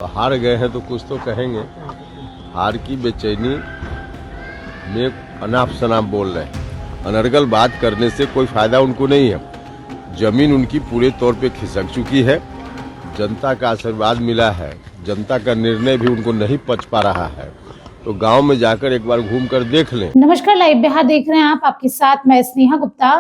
हार गए हैं तो कुछ तो कहेंगे। हार की बेचैनी में अनाप शनाप बोल रहे हैं। अनर्गल बात करने से कोई फायदा उनको नहीं है। जमीन उनकी पूरे तौर पे खिसक चुकी है। जनता का आशीर्वाद मिला है, जनता का निर्णय भी उनको नहीं पच पा रहा है। तो गांव में जाकर एक बार घूम कर देख लें। नमस्कार, लाइव बिहार देख रहे हैं आप। आपके साथ मैं स्नेहा गुप्ता।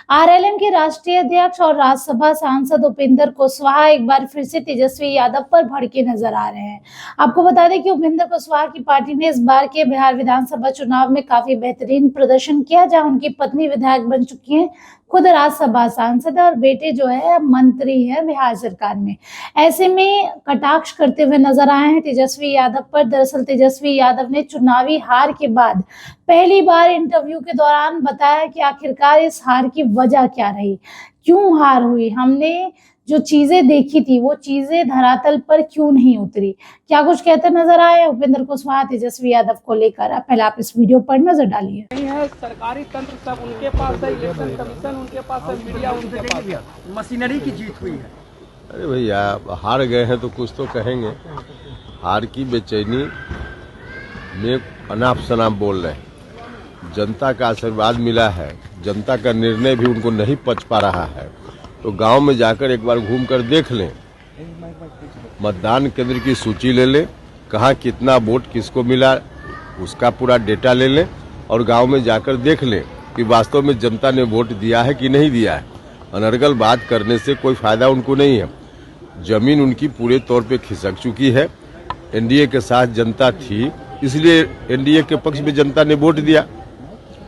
आरएलएम के राष्ट्रीय अध्यक्ष और राज्यसभा सांसद उपेंद्र कुशवाहा एक बार फिर से तेजस्वी यादव पर भड़के नजर आ रहे हैं। आपको बता दें कि उपेंद्र कुशवाहा की पार्टी ने इस बार के बिहार विधानसभा चुनाव में काफी बेहतरीन प्रदर्शन किया, जहां उनकी पत्नी विधायक बन चुकी हैं, खुद राज्यसभा सांसद और बेटे जो है मंत्री है बिहार सरकार में। ऐसे में कटाक्ष करते हुए नजर आए हैं तेजस्वी यादव पर। दरअसल तेजस्वी यादव ने चुनावी हार के बाद पहली बार इंटरव्यू के दौरान बताया कि आखिरकार इस हार की वजह क्या रही, क्यों हार हुई, हमने जो चीजें देखी थी वो चीजें धरातल पर क्यों नहीं उतरी। क्या कुछ कहते नजर आए उपेंद्र कुशवाहा तेजस्वी यादव को लेकर। पहले आप इस वीडियो पर नजर डालिए। नहीं है, सरकारी तंत्र सब उनके पास है, इलेक्शन कमीशन उनके पास है, मीडिया उनके पास है, मशीनरी की जीत हुई है। अरे भैया, हार गए हैं तो कुछ तो कहेंगे। हार की बेचैनी में अनाप शनाप बोल रहे हैं। जनता का आशीर्वाद मिला है, जनता का निर्णय भी उनको नहीं पच पा रहा है। तो गांव में जाकर एक बार घूम कर देख लें। मतदान केंद्र की सूची ले लें, कहाँ कितना वोट किसको मिला उसका पूरा डेटा ले लें और गांव में जाकर देख लें कि वास्तव में जनता ने वोट दिया है कि नहीं दिया है। अनर्गल बात करने से कोई फायदा उनको नहीं है। जमीन उनकी पूरे तौर पे खिसक चुकी है। एनडीए के साथ जनता थी, इसलिए एनडीए के पक्ष में जनता ने वोट दिया।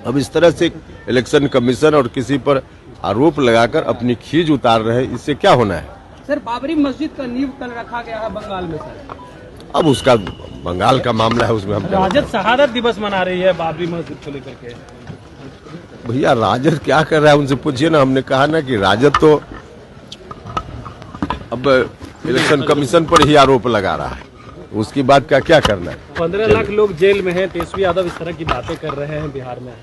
अब इस तरह से इलेक्शन कमीशन और किसी पर आरोप लगाकर अपनी खींच उतार रहे हैं, इससे क्या होना है। सर, बाबरी मस्जिद का नींव कल रखा गया है बंगाल में। सर, अब उसका बंगाल का मामला है, उसमें हम राजद शहादत दिवस मना रही है बाबरी मस्जिद को लेकर के। भैया राजद क्या कर रहा है उनसे पूछिए ना। हमने कहा ना कि राजद तो अब इलेक्शन कमीशन पर ही आरोप लगा रहा है, उसकी बात का क्या करना है। 15 लाख लोग जेल में हैं, तेजस्वी यादव इस तरह की बातें कर रहे हैं बिहार में।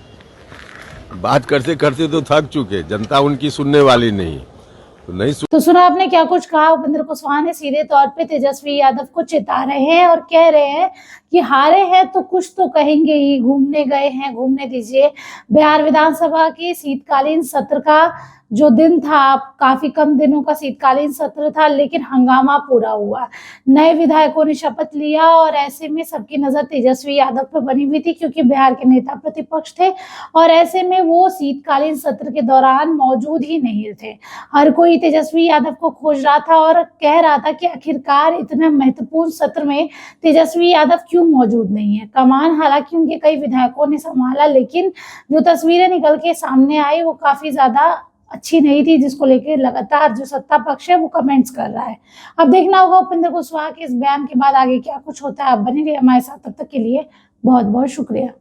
बात करते करते तो थक चुके, जनता उनकी सुनने वाली नहीं तो नहीं तो सुना आपने क्या कुछ कहा। उपेंद्र कुशवाहा ने सीधे तौर पे तेजस्वी यादव को चिता रहे हैं और कह रहे हैं कि हारे हैं तो कुछ तो कहेंगे ही, घूमने गए हैं घूमने दीजिए। बिहार विधानसभा के शीतकालीन सत्र का जो दिन था, काफी कम दिनों का शीतकालीन सत्र था, लेकिन हंगामा पूरा हुआ। नए विधायकों ने शपथ लिया और ऐसे में सबकी नजर तेजस्वी यादव पर बनी हुई थी, क्योंकि बिहार के नेता प्रतिपक्ष थे और ऐसे में वो शीतकालीन सत्र के दौरान मौजूद ही नहीं थे। हर कोई तेजस्वी यादव को खोज रहा था और कह रहा था कि आखिरकार इतना महत्वपूर्ण सत्र में तेजस्वी यादव क्यों मौजूद नहीं है। कमान हालांकि उनके कई विधायकों ने संभाला, लेकिन जो तस्वीरें निकल के सामने आई वो काफी ज्यादा अच्छी नहीं थी, जिसको लेकर लगातार जो सत्ता पक्ष है वो कमेंट्स कर रहा है। अब देखना होगा उपेंद्र कुशवाहा के इस बयान के बाद आगे क्या कुछ होता है। आप बने रहिए हमारे साथ, तब तक के लिए बहुत बहुत शुक्रिया।